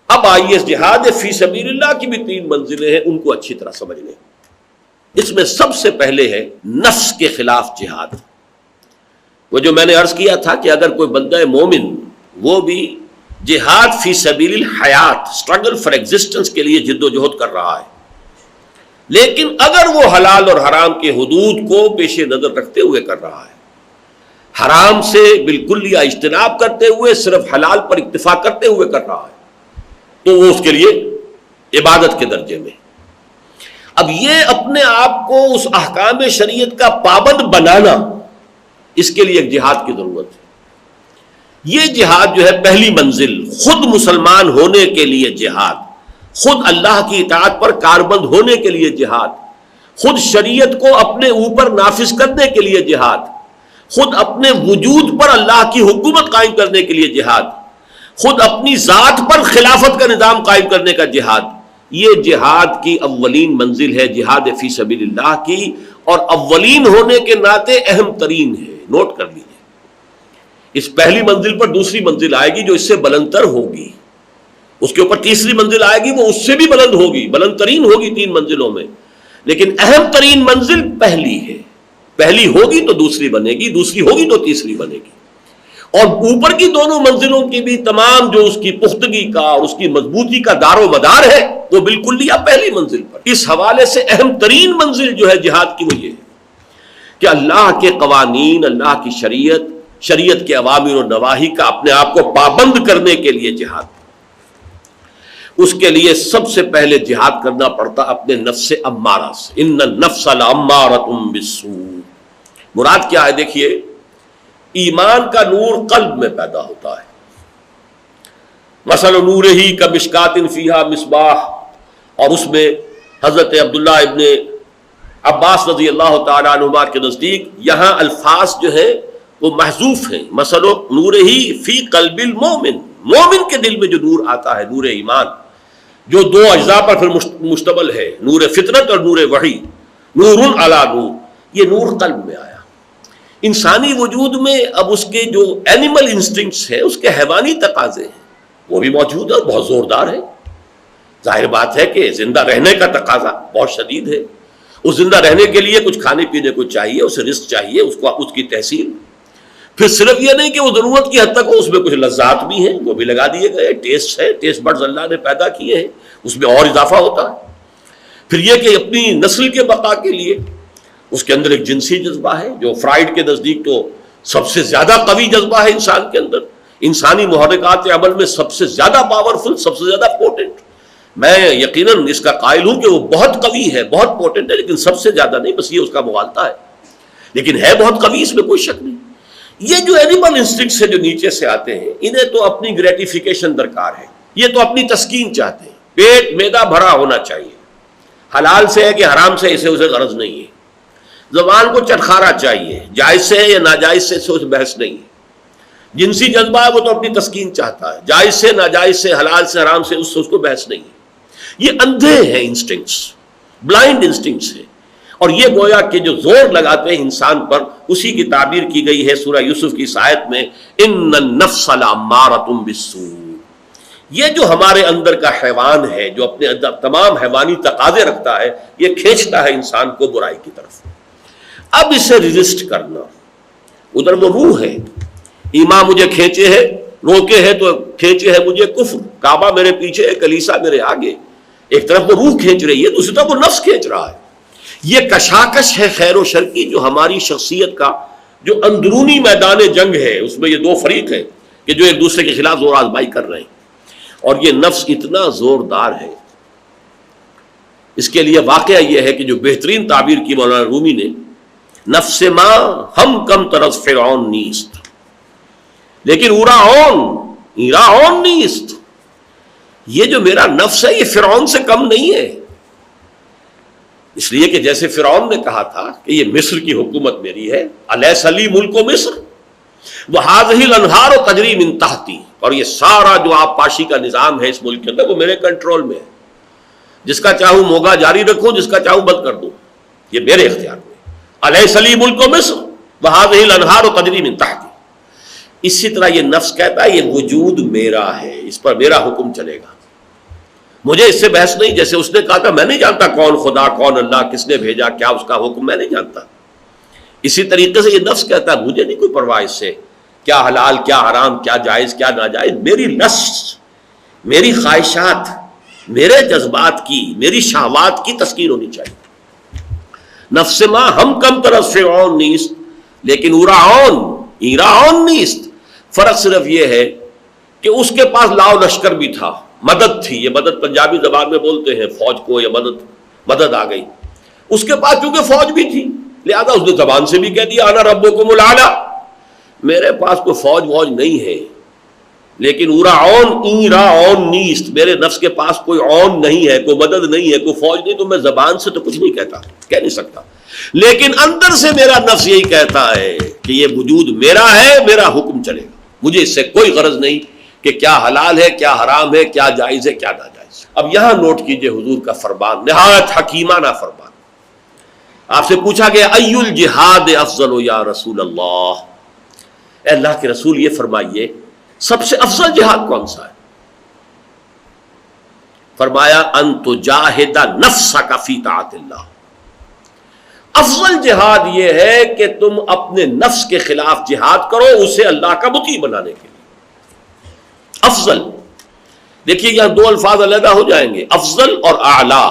اب آئیے جہاد فی سبیل اللہ کی بھی 3 منزلیں ہیں، ان کو اچھی طرح سمجھ لیں۔ اس میں سب سے پہلے ہے نفس کے خلاف جہاد۔ وہ جو میں نے عرض کیا تھا کہ اگر کوئی بندہ مومن وہ بھی جہاد فی سبیل الحیات، اسٹرگل فار ایگزسٹنس کے لیے جد و جہد کر رہا ہے، لیکن اگر وہ حلال اور حرام کے حدود کو پیش نظر رکھتے ہوئے کر رہا ہے، حرام سے بالکل یا اجتناب کرتے ہوئے صرف حلال پر اکتفا کرتے ہوئے کر رہا ہے، تو وہ اس کے لیے عبادت کے درجے میں۔ اب یہ اپنے آپ کو اس احکام شریعت کا پابند بنانا، اس کے لیے ایک جہاد کی ضرورت ہے۔ یہ جہاد جو ہے پہلی منزل، خود مسلمان ہونے کے لیے جہاد، خود اللہ کی اطاعت پر کاربند ہونے کے لیے جہاد، خود شریعت کو اپنے اوپر نافذ کرنے کے لیے جہاد، خود اپنے وجود پر اللہ کی حکومت قائم کرنے کے لیے جہاد، خود اپنی ذات پر خلافت کا نظام قائم کرنے کا جہاد۔ یہ جہاد کی اولین منزل ہے، جہاد فی سبیل اللہ کی، اور اولین ہونے کے ناطے اہم ترین ہے۔ نوٹ کر لیجیے، اس پہلی منزل پر دوسری منزل آئے گی جو اس سے بلندتر ہوگی، اس کے اوپر تیسری منزل آئے گی وہ اس سے بھی بلند ہوگی، بلند ترین ہوگی 3 منزلوں میں، لیکن اہم ترین منزل پہلی ہے۔ پہلی ہوگی تو دوسری بنے گی، دوسری ہوگی تو تیسری بنے گی، اور اوپر کی دونوں منزلوں کی بھی تمام جو اس کی پختگی کا اور اس کی مضبوطی کا دار و مدار ہے وہ بالکل لیا پہلی منزل پر۔ اس حوالے سے اہم ترین منزل جو ہے جہاد کی وہ یہ ہے کہ اللہ کے قوانین، اللہ کی شریعت کے اوامر و نواہی کا اپنے آپ کو پابند کرنے کے لیے جہاد۔ اس کے لیے سب سے پہلے جہاد کرنا پڑتا اپنے نفس امارہ سے۔ ان النفس لامارۃ بالسوء، مراد کیا ہے؟ دیکھیے، ایمان کا نور قلب میں پیدا ہوتا ہے۔ مثل نورہ کمشکات فیہا مصباح، اور اس میں حضرت عبداللہ ابن عباس رضی اللہ تعالی عنہما کے نزدیک یہاں الفاظ جو ہیں وہ محذوف ہیں۔ مثل نورہ فی قلب المومن، مومن کے دل میں جو نور آتا ہے، نور ایمان، جو 2 اجزاء پر پھر مشتمل ہے، نور فطرت اور نور وحی، نور علی نور، یہ نور قلب میں آیا۔ انسانی وجود میں اب اس کے جو اینیمل انسٹنکٹس ہیں، اس کے حیوانی تقاضے ہیں، وہ بھی موجود ہے اور بہت زوردار ہے۔ ظاہر بات ہے کہ زندہ رہنے کا تقاضا بہت شدید ہے، اس زندہ رہنے کے لیے کچھ کھانے پینے کو چاہیے، اسے رزق چاہیے، اس کی تحصیل۔ پھر صرف یہ نہیں کہ وہ ضرورت کی حد تک ہو، اس میں کچھ لذات بھی ہیں، وہ بھی لگا دیے گئے، ٹیسٹ ہے، ٹیسٹ بڈز اللہ نے پیدا کیے ہیں، اس میں اور اضافہ ہوتا ہے۔ پھر یہ کہ اپنی نسل کے بقا کے لیے اس کے اندر ایک جنسی جذبہ ہے، جو فرائڈ کے نزدیک تو سب سے زیادہ قوی جذبہ ہے انسان کے اندر، انسانی محرکات عمل میں سب سے زیادہ پاورفل، سب سے زیادہ پوٹنٹ۔ میں یقیناً اس کا قائل ہوں کہ وہ بہت قوی ہے، بہت پوٹنٹ ہے، لیکن سب سے زیادہ نہیں، بس یہ اس کا مغالطہ ہے، لیکن ہے بہت قوی، اس میں کوئی شک نہیں۔ یہ جو اینیمل انسٹنکٹس ہیں جو نیچے سے آتے ہیں، انہیں تو اپنی گریٹیفیکیشن درکار ہے، یہ تو اپنی تسکین چاہتے ہیں، پیٹ میدا بھرا ہونا چاہیے، حلال سے ہے کہ حرام سے اسے غرض نہیں ہے، زبان کو چٹخارا چاہیے، جائز سے ہے یا ناجائز سے اسے بحث نہیں ہے، جنسی جذبہ ہے وہ تو اپنی تسکین چاہتا ہے، جائز سے ناجائز سے، حلال سے حرام سے، اس کو بحث نہیں ہے۔ یہ اندھے ہیں انسٹنکٹس، بلائنڈ انسٹنکٹس ہیں، اور یہ گویا کہ جو زور لگاتے ہیں انسان پر، اسی کی تعبیر کی گئی ہے سورہ یوسف کی اس آیت میں، ان النفس لامارۃ بالسوء۔ یہ جو ہمارے اندر کا حیوان ہے، جو اپنے اندر تمام حیوانی تقاضے رکھتا ہے، یہ کھینچتا ہے انسان کو برائی کی طرف۔ اب اسے ریزسٹ کرنا، ادھر وہ روح ہے، ایمان مجھے کھینچے ہے، روکے ہے تو کھینچے ہے مجھے کفر، کعبہ میرے پیچھے ہے، کلیسا میرے آگے، ایک طرف وہ روح کھینچ رہی ہے، دوسری طرف وہ نفس کھینچ رہا ہے۔ یہ کشاکش ہے خیر و شر کی، جو ہماری شخصیت کا جو اندرونی میدان جنگ ہے، اس میں یہ 2 فریق ہیں کہ جو ایک دوسرے کے خلاف زور آزمائی کر رہے ہیں، اور یہ نفس اتنا زوردار ہے، اس کے لیے واقعہ یہ ہے کہ جو بہترین تعبیر کی مولانا رومی نے، نفس ما ہم کم طرز فرعون نیست، لیکن ایرا اون نیست، یہ جو میرا نفس ہے یہ فرعون سے کم نہیں ہے، اس لیے کہ جیسے فرعون نے کہا تھا کہ یہ مصر کی حکومت میری ہے، الیس لی ملک مصر وہذہ الانہار تجری من تحتی، اور یہ سارا جو آبپاشی کا نظام ہے اس ملک کے اندر وہ میرے کنٹرول میں ہے، جس کا چاہوں موگا جاری رکھوں، جس کا چاہوں بند کر دوں، یہ میرے اختیار میں۔ الیس لی ملک مصر وہذہ الانہار تجری من تحتی۔ اسی طرح یہ نفس کہتا ہے یہ وجود میرا ہے، اس پر میرا حکم چلے گا، مجھے اس سے بحث نہیں، جیسے اس نے کہا تھا میں نہیں جانتا کون خدا کون اللہ، کس نے بھیجا، کیا اس کا حکم، میں نہیں جانتا. اسی طریقے سے یہ نفس کہتا ہے مجھے نہیں کوئی پرواہ اس سے، کیا حلال کیا حرام، کیا جائز کیا ناجائز. میری نفس، میری خواہشات، میرے جذبات کی، میری شہوات کی تسکین ہونی چاہیے. نفس ما ہم کم طرف سے اون نیست لیکن ایراون نیست. فرق صرف یہ ہے کہ اس کے پاس لاؤ لشکر بھی تھا، مدد تھی. یہ مدد پنجابی زبان میں بولتے ہیں فوج کو، یا مدد آ گئی. اس کے پاس چونکہ فوج بھی تھی لہذا اس نے زبان سے بھی کہہ دیا انا ربکم الاعلی. میرے پاس کوئی فوج نہیں ہے لیکن ایراون نیست، میرے نفس کے پاس کوئی اون نہیں ہے، کوئی مدد نہیں ہے، کوئی فوج نہیں. تو میں زبان سے تو کچھ نہیں کہہ نہیں سکتا، لیکن اندر سے میرا نفس یہی کہتا ہے کہ یہ وجود میرا ہے، میرا حکم چلے گا. مجھے اس سے کوئی غرض نہیں کہ کیا حلال ہے کیا حرام ہے، کیا جائز ہے کیا ناجائز. اب یہاں نوٹ کیجئے حضور کا فرمان، نہایت حکیمانہ فرمان. آپ سے پوچھا گیا ای الجہاد افضل یا رسول اللہ، اے اللہ کے رسول یہ فرمائیے سب سے افضل جہاد کون سا ہے؟ فرمایا ان تجاہد نفسک فی طاعت اللہ. افضل جہاد یہ ہے کہ تم اپنے نفس کے خلاف جہاد کرو، اسے اللہ کا مطیع بنانے کے لیے. افضل دیکھیے یہاں دو الفاظ علیحدہ ہو جائیں گے، افضل اور اعلیٰ.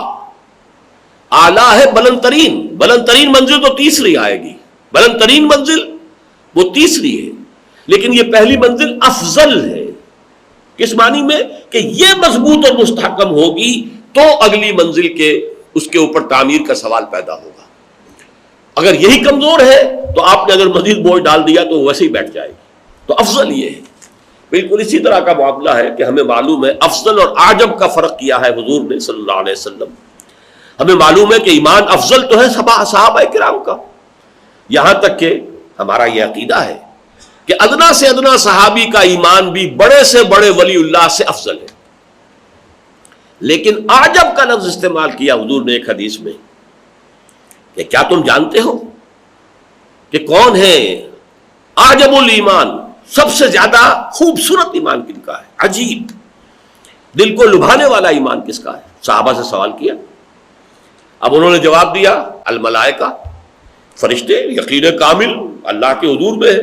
اعلیٰ ہے بلند ترین منزل تو تیسری آئے گی، بلند ترین منزل وہ تیسری ہے، لیکن یہ پہلی منزل افضل ہے. کس معنی میں کہ یہ مضبوط اور مستحکم ہوگی تو اگلی منزل کے اس کے اوپر تعمیر کا سوال پیدا ہوگا. اگر یہی کمزور ہے تو آپ نے اگر مزید بوجھ ڈال دیا تو ویسے ہی بیٹھ جائے گی. تو افضل یہ ہے. بالکل اسی طرح کا معاملہ ہے کہ ہمیں معلوم ہے افضل اور اعجب کا فرق کیا ہے حضور نے صلی اللہ علیہ وسلم. ہمیں معلوم ہے کہ ایمان افضل تو ہے صحابہ کرام کا، یہاں تک کہ ہمارا یہ عقیدہ ہے کہ ادنا سے ادنا صحابی کا ایمان بھی بڑے سے بڑے ولی اللہ سے افضل ہے. لیکن اعجب کا لفظ استعمال کیا حضور نے ایک حدیث میں کہ کیا تم جانتے ہو کہ کون ہے اعجب الایمان، سب سے زیادہ خوبصورت ایمان کن کا ہے، عجیب دل کو لبھانے والا ایمان کس کا ہے؟ صحابہ سے سوال کیا. اب انہوں نے جواب دیا الملائکہ، فرشتے، یقین کامل اللہ کے حضور میں ہے.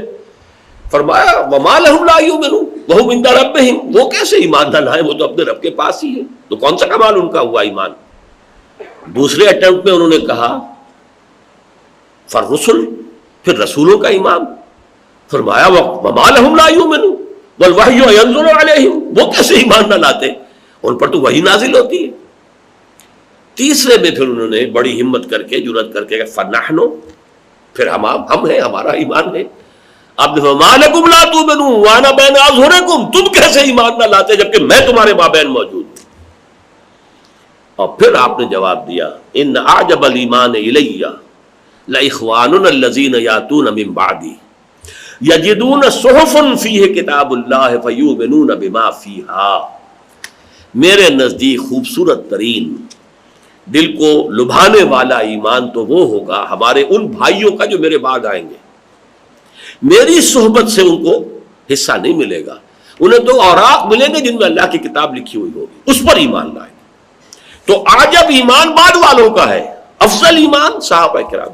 فرمایا وما لهم لا يؤمنون وهم عند ربهم، وہ کیسے ایمان نہ لائیں، وہ تو اپنے رب کے پاس ہی ہے، تو کون سا کمال ان کا ہوا ایمان. دوسرے اٹیمپٹ میں انہوں نے کہا فالرسل، پھر رسولوں کا ایمان. فرمایا وما لهم لا يؤمنون والوحي ينزل عليهم، وہ کیسے ایمان نہ لاتے، ان پر تو وحی نازل ہوتی ہے. تیسرے میں پھر انہوں نے بڑی ہمت کر کے جرأت کر کے فنحن، پھر ہم ہیں، ہمارا ایمان ہے. آپ نے وما لکم لا تؤمنون وانا بین اظہرکم، تم کیسے ایمان نہ لاتے جبکہ میں تمہارے مابین موجود ہوں. اور پھر آپ نے جواب دیا ان اعجب الایمان الی لاخواننا الذین یاتون من بعدی یجدون صحفا فیہ کتاب اللہ فیؤمنون بما فیہا. میرے نزدیک خوبصورت ترین دل کو لبھانے والا ایمان تو وہ ہوگا ہمارے ان بھائیوں کا جو میرے بعد آئیں گے. میری صحبت سے ان کو حصہ نہیں ملے گا، انہیں تو اوراق ملیں گے جن میں اللہ کی کتاب لکھی ہوئی ہوگی، اس پر ایمان لائیں گے. تو عجب ایمان بعد والوں کا ہے، افضل ایمان صحابہ کرام.